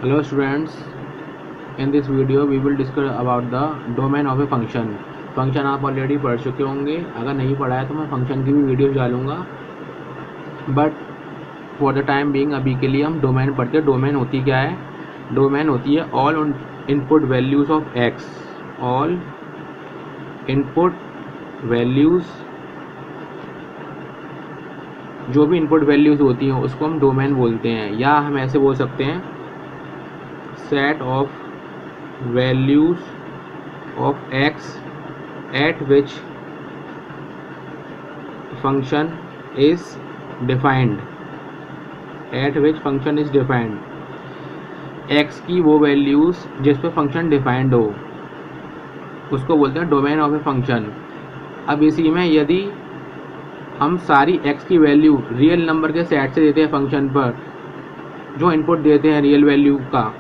Hello students, in this video we will discuss about the domain of a function. Function आप already पढ़ चुके होंगे, अगर नहीं पढ़ा है तो मैं फंक्शन की भी वीडियो डालूंगा, but for the time being अभी के लिए हम डोमेन पढ़ते हैं। डोमेन होती क्या है? डोमेन होती है all input values of x, all input values, जो भी इनपुट वैल्यूज़ होती हैं उसको हम डोमेन बोलते हैं, या हम ऐसे बोल सकते हैं set of values of x at which function is defined, at which function is defined, x की वो वैल्यूज़ जिस पे फंक्शन डिफाइंड हो उसको बोलते हैं डोमेन ऑफ ए फंक्शन। अब इसी में यदि हम सारी x की वैल्यू रियल नंबर के सेट से देते हैं फंक्शन पर, जो इनपुट देते हैं रियल वैल्यू का,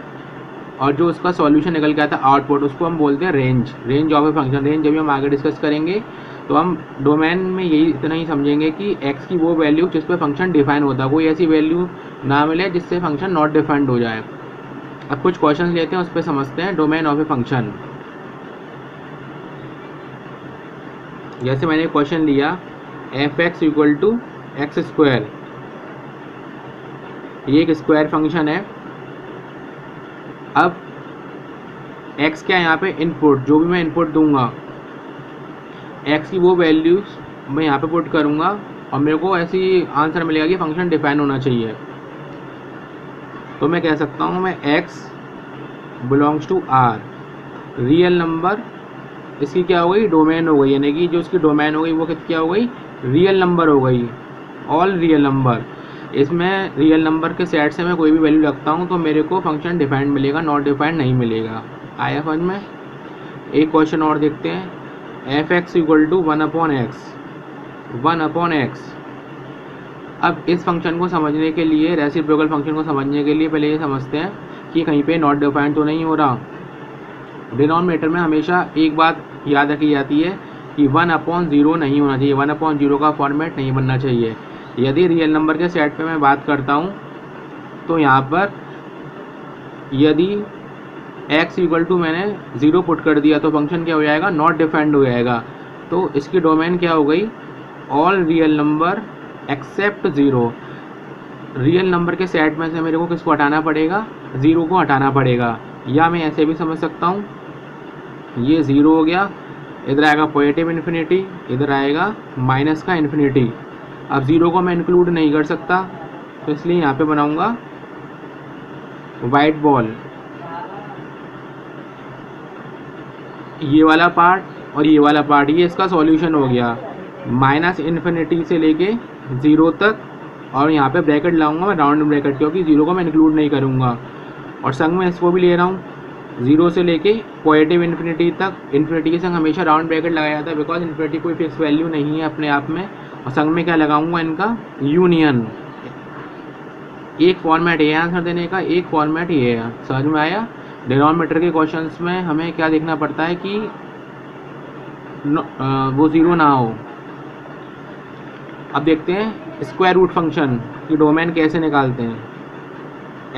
और जो उसका सॉल्यूशन निकल के आता है आउटपुट, उसको हम बोलते हैं range of a function. Range जब हम आगे डिस्कस करेंगे तो हम डोमेन में यही इतना ही समझेंगे कि x की वो वैल्यू जिस पे फंक्शन डिफाइन होता है, कोई ऐसी वैल्यू ना मिले जिससे फंक्शन नॉट डिफाइंड हो जाए। अब कुछ क्वेश्चन लेते हैं, उस पर समझते हैं डोमेन ऑफ ए फंक्शन। जैसे मैंने क्वेश्चन लिया f(x) = x², ये एक स्क्वायर फंक्शन है। अब x क्या है यहाँ पे? इनपुट, जो भी मैं इनपुट दूंगा x की वो वैल्यूज़ मैं यहाँ पे पुट करूँगा और मेरे को ऐसी आंसर मिलेगा कि फंक्शन डिफाइन होना चाहिए। तो मैं कह सकता हूँ मैं x belongs to r, real number इसकी क्या हो गई? डोमेन हो गई, यानी कि जो उसकी डोमेन हो गई वो क्या हो गई? रियल नंबर हो गई, ऑल रियल नंबर। इसमें रियल नंबर के सेट से मैं कोई भी वैल्यू रखता हूँ तो मेरे को फंक्शन डिफाइंड मिलेगा, नॉट डिफाइंड नहीं मिलेगा। आया समझ में? एक क्वेश्चन और देखते हैं, f(x) = 1/x। अब इस फंक्शन को समझने के लिए, रेसिप्रोकल फंक्शन को समझने के लिए पहले ये समझते हैं कि कहीं पे नॉट डिफाइंड तो नहीं हो रहा। डिनोमिनेटर में हमेशा एक बात याद रखी जाती है कि 1/0 नहीं होना चाहिए, 1/0 का फॉर्मेट नहीं बनना चाहिए। यदि रियल नंबर के सेट पे मैं बात करता हूँ तो यहाँ पर यदि x = मैंने 0 पुट कर दिया तो फंक्शन क्या हो जाएगा? नॉट डिफाइंड हो जाएगा। तो इसकी डोमेन क्या हो गई? All real number except 0। Real number के सेट में से मेरे को किसको हटाना पड़ेगा? 0 को हटाना पड़ेगा। या मैं ऐसे भी समझ सकता हूँ, ये 0 हो गया, इधर आएगा पॉजिटिव इन्फिनिटी, इधर आएगा माइनस का इन्फिनिटी। अब 0 को मैं इंक्लूड नहीं कर सकता तो इसलिए यहाँ पे बनाऊंगा वाइट बॉल, ये वाला पार्ट और ये वाला पार्ट, ये इसका सॉल्यूशन हो गया -इन्फिनिटी से लेके 0 तक। और यहाँ पे ब्रैकेट लाऊंगा मैं, राउंड ब्रैकेट, क्योंकि 0 को मैं इंक्लूड नहीं करूँगा। और संग में इसको भी ले रहा हूँ 0 से लेके पॉजिटिव इन्फिनिटी तक। इन्फिनिटी के संग हमेशा राउंड ब्रैकेट लगाया जाता है, बिकॉज इन्फिनिटी कोई फिक्स वैल्यू नहीं है अपने आप में। और संग में क्या लगाऊंगा? इनका यूनियन। एक फॉर्मेट ये आंसर देने का, एक फॉर्मेट ये है। समझ में आया? डिनोमिनेटर के क्वेश्चंस में हमें क्या देखना पड़ता है कि वो 0 ना हो। अब देखते हैं स्क्वायर रूट फंक्शन की डोमेन कैसे निकालते हैं।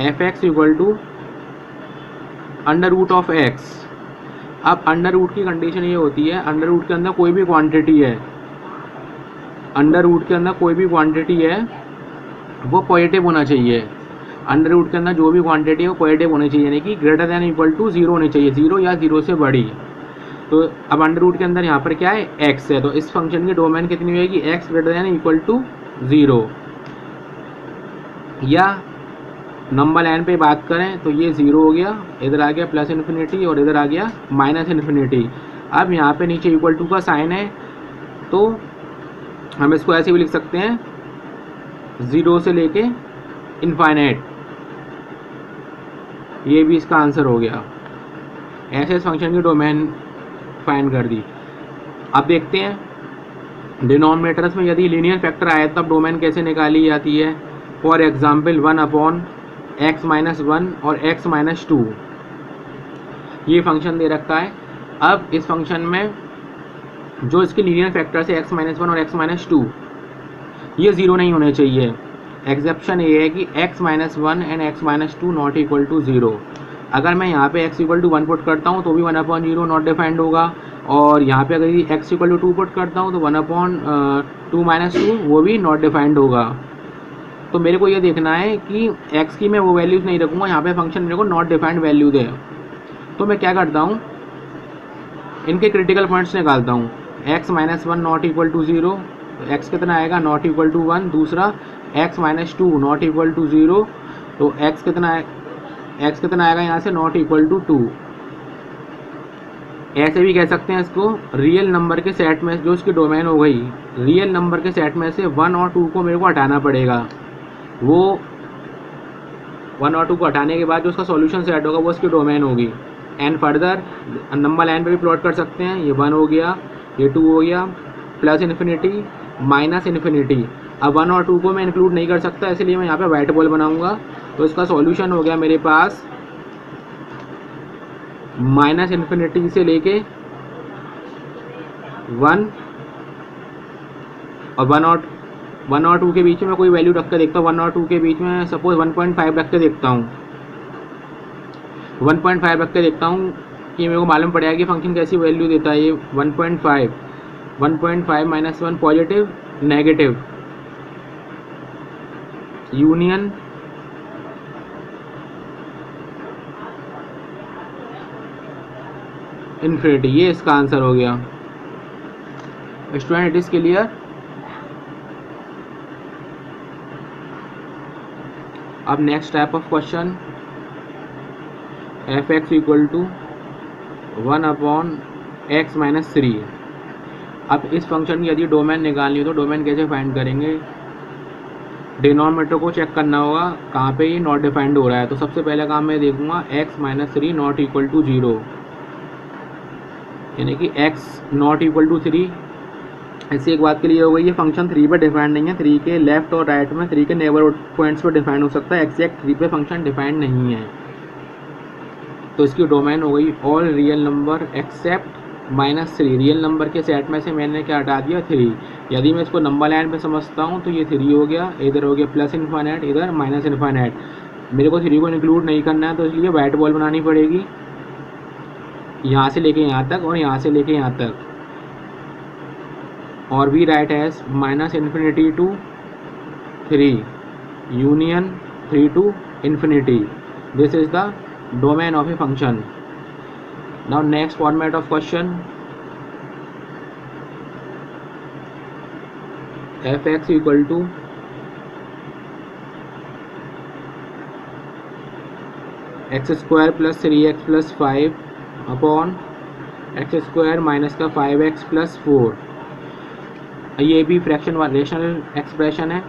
f(x) = √(x). अब अंडर रूट की कंडीशन ये होती है, अंडर रूट के अंदर कोई भी क्वांटिटी है, अंडर रूट के अंदर कोई भी क्वांटिटी है वो पॉजिटिव होना चाहिए। अंडर रूट के अंदर जो भी क्वांटिटी है वो पॉजिटिव होनी चाहिए, यानी कि > 0 होनी चाहिए, 0 या 0 से बड़ी। तो अब अंडर रूट के अंदर यहाँ पर क्या है? x है, तो इस फंक्शन की डोमेन कितनी होगी? x > 0। या नंबर लाइन पे बात करें तो ये 0 हो गया, इधर आ गया +इन्फिनिटी और इधर आ गया -इन्फिनिटी। अब यहाँ पे नीचे = का साइन है, तो हम इसको ऐसे भी लिख सकते हैं 0 से लेके इनफाइनाइट। ये भी इसका आंसर हो गया। ऐसे इस फंक्शन की डोमेन फाइंड कर दी। अब देखते हैं डिनोमिनेटर्स में यदि लीनियर फैक्टर आए तब डोमेन कैसे निकाली जाती है। फॉर एग्जाम्पल 1/x-1 और x-2, ये फंक्शन दे रखा है। अब इस फंक्शन में जो इसके लीनियर फैक्टर्स है x-1 और x-2, ये 0 नहीं होने चाहिए। एक्सेप्शन ये है कि x minus one and x minus two not equal to zero. अगर मैं यहाँ पे x equal to one put करता हूँ तो भी 1/0 नॉट डिफाइंड होगा, और यहाँ पे अगर x equal to two put करता हूँ तो 1/2 माइनस टू वो भी नॉट डिफाइंड होगा। तो मेरे को ये देखना है कि x की मैं वो वैल्यूज़ नहीं रखूँगा, यहाँ पे फंक्शन मेरे को नॉट डिफाइंड वैल्यू दे। तो मैं क्या करता हूँ, इनके क्रिटिकल पॉइंट्स निकालता हूँ। x minus one not equal to zero, तो x कितना आएगा, नॉट इक्वल टू वन। दूसरा x minus two not equal to zero, तो x कितना आएगा यहाँ से, नॉट इक्वल टू टू। ऐसे भी कह सकते हैं इसको, रियल नंबर के सेट में जो इसकी डोमेन हो गई, रियल नंबर के सेट में से 1 और 2 को मेरे को हटाना पड़ेगा। वो 1 और 2 को हटाने के बाद जो उसका सॉल्यूशन सेट होगा वो इसकी डोमेन होगी। एंड फर्दर नंबर लाइन पे भी प्लॉट कर सकते हैं। ये 1 हो गया, ये 2 हो गया, प्लस इन्फिनिटी माइनस इन्फिनिटी। अब 1 और 2 को मैं इंक्लूड नहीं कर सकता, इसलिए मैं यहाँ पे वाइट बॉल बनाऊंगा। तो इसका सॉल्यूशन हो गया मेरे पास माइनस इन्फिनिटी से लेके 1 और 1 और 2 के बीच में कोई वैल्यू रख के देखता हूँ। 1 और 2 के बीच में सपोज 1.5 रख के देखता हूँ। 1.5 रख के देखता हूँ कि मेरे को मालूम पड़ेगा कि फंक्शन कैसी वैल्यू देता है। ये 1.5 minus one positive negative union infinity, ये इसका आंसर हो गया। Student it is clear. अब next type of question, F x equal to 1/x minus 3। अब इस फंक्शन की यदि डोमेन निकालनी हो तो डोमेन कैसे फाइंड करेंगे। डिनोमिनेटर को चेक करना होगा कहाँ पे ये नॉट डिफाइंड हो रहा है। तो सबसे पहले काम मैं देखूंगा x minus 3 not equal to 0, यानी कि x नॉट इक्वल टू 3। ऐसी एक बात के लिए हो गई, ये फंक्शन 3 पे डिफाइंड नहीं है। 3 के लेफ्ट और राइट में 3 के नेबरहुड पॉइंट्स पे डिफाइंड हो सकता है, एग्जैक्ट 3 पे फंक्शन डिफाइंड नहीं है। तो इसकी डोमेन हो गई all real number except -3। Real number के सेट में से मैंने क्या हटा दिया, 3। यदि मैं इसको नंबर लाइन पे समझता हूँ तो ये 3 हो गया, इधर हो गया प्लस इन्फाइनाइट, इधर माइनस इन्फाइनाइट। मेरे को 3 को इंक्लूड नहीं करना है, तो इसलिए वाइट बॉल बनानी पड़ेगी, यहाँ से लेके यहाँ तक और यहाँ से लेके यहाँ तक। और we write as minus infinity to 3 union 3 to infinity. This is the domain of a function. Now next format of question, f(x) equal to x square plus 3x plus 5 upon x square minus का 5x plus 4। ये भी fraction rational expression है।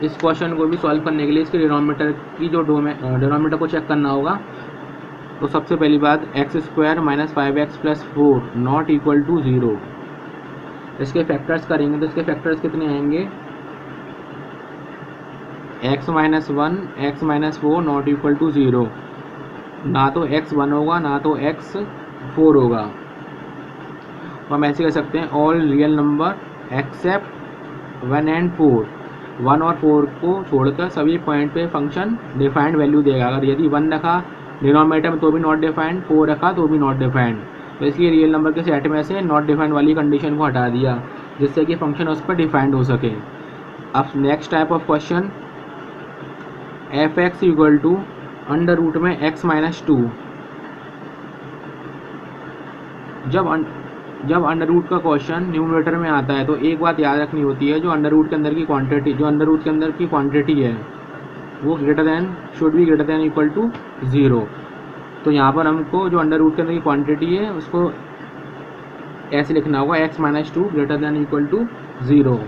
इस question को भी solve करने के लिए इसके डिनोमिनेटर की जो डिनोमिनेटर को चेक करना होगा। तो सबसे पहली बात, x square minus 5x plus 4 not equal to 0। इसके फैक्टर्स करेंगे तो इसके फैक्टर्स कितने आएंगे, x minus 1 x minus 4 not equal to 0। ना तो x 1 होगा ना तो x 4 होगा। तो हम ऐसे कह सकते हैं all real number except 1 and 4। 1 और 4 को छोड़कर सभी पॉइंट पे फंक्शन डिफाइंड वैल्यू देगा। अगर यदि 1 रखा डिनोमिनेटर में तो भी नॉट डिफाइंड, 4 रखा तो भी नॉट डिफाइंड। तो इसलिए रियल नंबर के सेट में से नॉट डिफाइंड वाली कंडीशन को हटा दिया, जिससे कि फंक्शन उस पर डिफाइंड हो सके। अब next type of question, F x equal to under root में x माइनस 2। जब अंडर रूट का क्वेश्चन न्यूमरेटर में आता है तो एक बात याद रखनी होती है, जो अंडर रूट के अंदर की क्वांटिटी है वो should be greater than equal to 0। तो यहाँ पर हमको जो अंडर रूट के अंदर की क्वांटिटी है उसको ऐसे लिखना होगा, x minus 2 greater than equal to 0।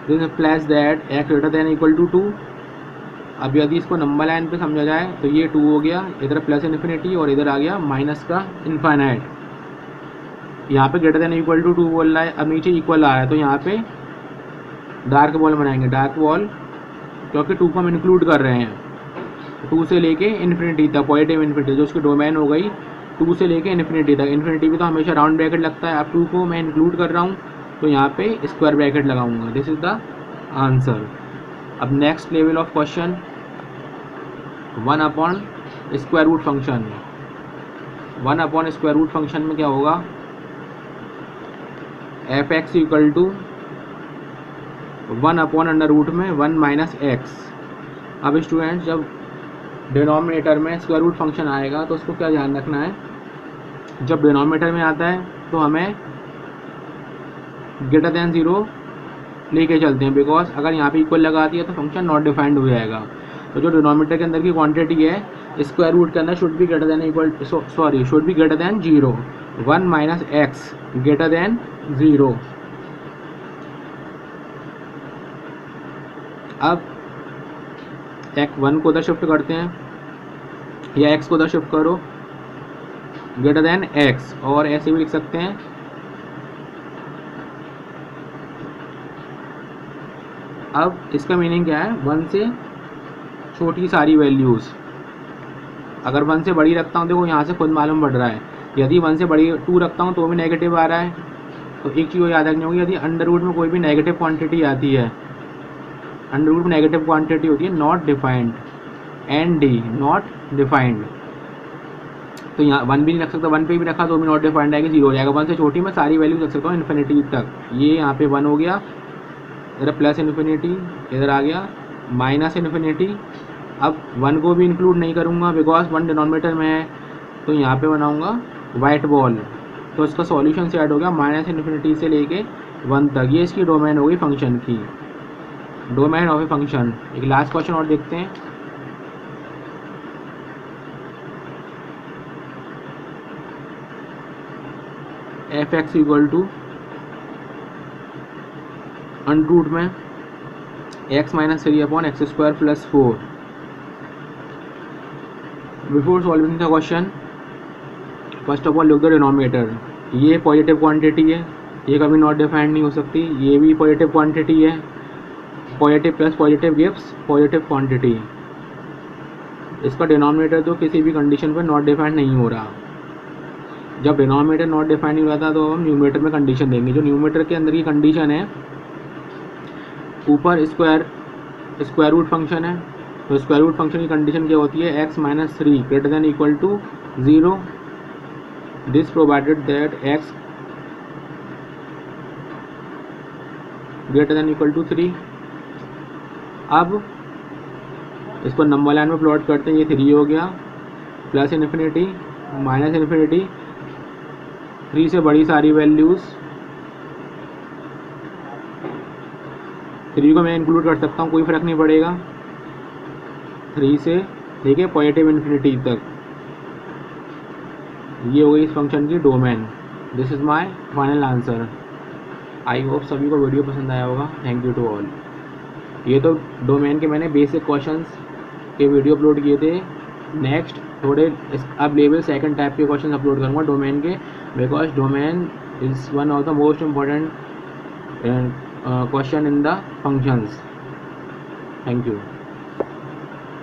This implies that x greater than equal to 2। अब यदि इसको नंबर लाइन पे समझा जाए तो ये 2 हो गया, इधर प्लस इन्फिनिटी और इधर आ गया माइनस का इन्फाइनाइट। यहाँ पे ग्रेटर देन इक्वल टू 2 बोल रहा है, अब नीचे इक्वल आ रहा है तो यहाँ पे डार्क बॉल बनाएंगे, डार्क बॉल, क्योंकि 2 को हम इंक्लूड कर रहे हैं। 2 से लेके इन्फिनिटी तक, पॉजिटिव इन्फिनिटी जो उसकी डोमेन हो गई 2 से लेके इन्फिनिटी तक। इन्फिनिटी भी तो हमेशा राउंड ब्रैकेट लगता है, अब 2 को मैं इंक्लूड कर रहा हूँ तो यहाँ पे स्क्वायर ब्रैकेट लगाऊंगा। This is the answer. अब next level of question, 1 upon square root function. 1 upon square root function में क्या होगा, F x equal to 1 upon under root में 1 माइनस एक्स। अब स्टूडेंट्स जब डिनोमिनेटर में स्क्वायर रूट फंक्शन आएगा तो उसको क्या ध्यान रखना है, जब डिनोमिनेटर में आता है तो हमें ग्रेटर देन 0 लेके चलते हैं, बिकॉज अगर यहाँ पे इक्वल लगा दिया तो फंक्शन नॉट डिफाइंड हो जाएगा। तो जो डिनोमिनेटर के अंदर की क्वांटिटी है स्क्वायर रूट के अंदर should be greater than equal should be greater then 0। 1 minus x greater than 0। अब x1 को उधर शिफ्ट करते हैं या x को उधर शिफ्ट करो, ग्रेटर देन x, और ऐसे भी लिख सकते हैं अब इसका मीनिंग क्या है, 1 से छोटी सारी वैल्यूज़। अगर 1 से बड़ी रखता हूँ, देखो यहाँ से खुद मालूम पड़ रहा है, यदि 1 से बड़ी 2 रखता हूँ तो भी नेगेटिव आ रहा है। तो एक चीज़ याद रखनी होगी, यदि अंडर रूट में कोई भी नेगेटिव क्वांटिटी आती है, अंडर रूट में नेगेटिव क्वांटिटी होती है not defined, N D not defined. तो यहाँ 1 भी नहीं रख सकता, 1 पे भी रखा तो भी नॉट डिफाइंड आएगी, 0 हो जाएगा। 1 से छोटी में सारी वैल्यूज रख सकता हूँ इन्फिनिटी तक। ये यहाँ पे 1 हो गया, इधर प्लस इन्फिनिटी, इधर आ गया माइनस इन्फिनिटी। अब 1 को भी इंक्लूड नहीं करूँगा बिकॉज 1 डिनोमिनेटर में है, तो यहाँ पे बनाऊँगा वाइट बॉल। तो इसका सॉल्यूशन से ऐड हो गया माइनस इन्फिनिटी से लेके 1 तक। ये इसकी डोमेन हो गई फंक्शन की, डोमेन ऑफ ए फंक्शन। एक लास्ट क्वेश्चन और देखते हैं, f x equal to under root में x minus 3 upon x square plus 4। Before solving the question first of all लिख दो डिनोमिनेटर। ये पॉजिटिव क्वांटिटी है, ये कभी नॉट डिफाइंड नहीं हो सकती। ये भी पॉजिटिव क्वांटिटी है, positive plus positive gives positive quantity. इसका डिनोमिनेटर तो किसी भी कंडीशन पर नॉट डिफाइंड नहीं हो रहा। जब डिनोमिनेटर नॉट डिफाइंड नहीं रहता तो हम न्यूमरेटर में कंडीशन देंगे। जो न्यूमरेटर के अंदर की कंडीशन है, ऊपर स्क्वायर रूट फंक्शन है, तो स्क्वायर रूट फंक्शन की कंडीशन क्या होती है, x minus 3 greater than equal to 0। This provided that x greater than equal to 3। अब इसको नंबर लाइन में प्लॉट करते हैं, ये 3 हो गया, प्लस इन्फिनिटी माइनस इन्फिनिटी, 3 से बड़ी सारी वैल्यूज़। 3 को मैं इंक्लूड कर सकता हूँ, कोई फ़र्क नहीं पड़ेगा, 3 से लेके पॉजिटिव इन्फिनिटी तक। ये हो गई इस फंक्शन की domain. This is my final answer. I hope सभी को वीडियो पसंद आया होगा। Thank you to all. ये तो डोमेन के मैंने बेसिक क्वेश्चंस के वीडियो अपलोड किए थे। नेक्स्ट थोड़े अब लेवल सेकंड टाइप के क्वेश्चन अपलोड करूँगा डोमेन के, because domain is one of the most important question in the functions. Thank you.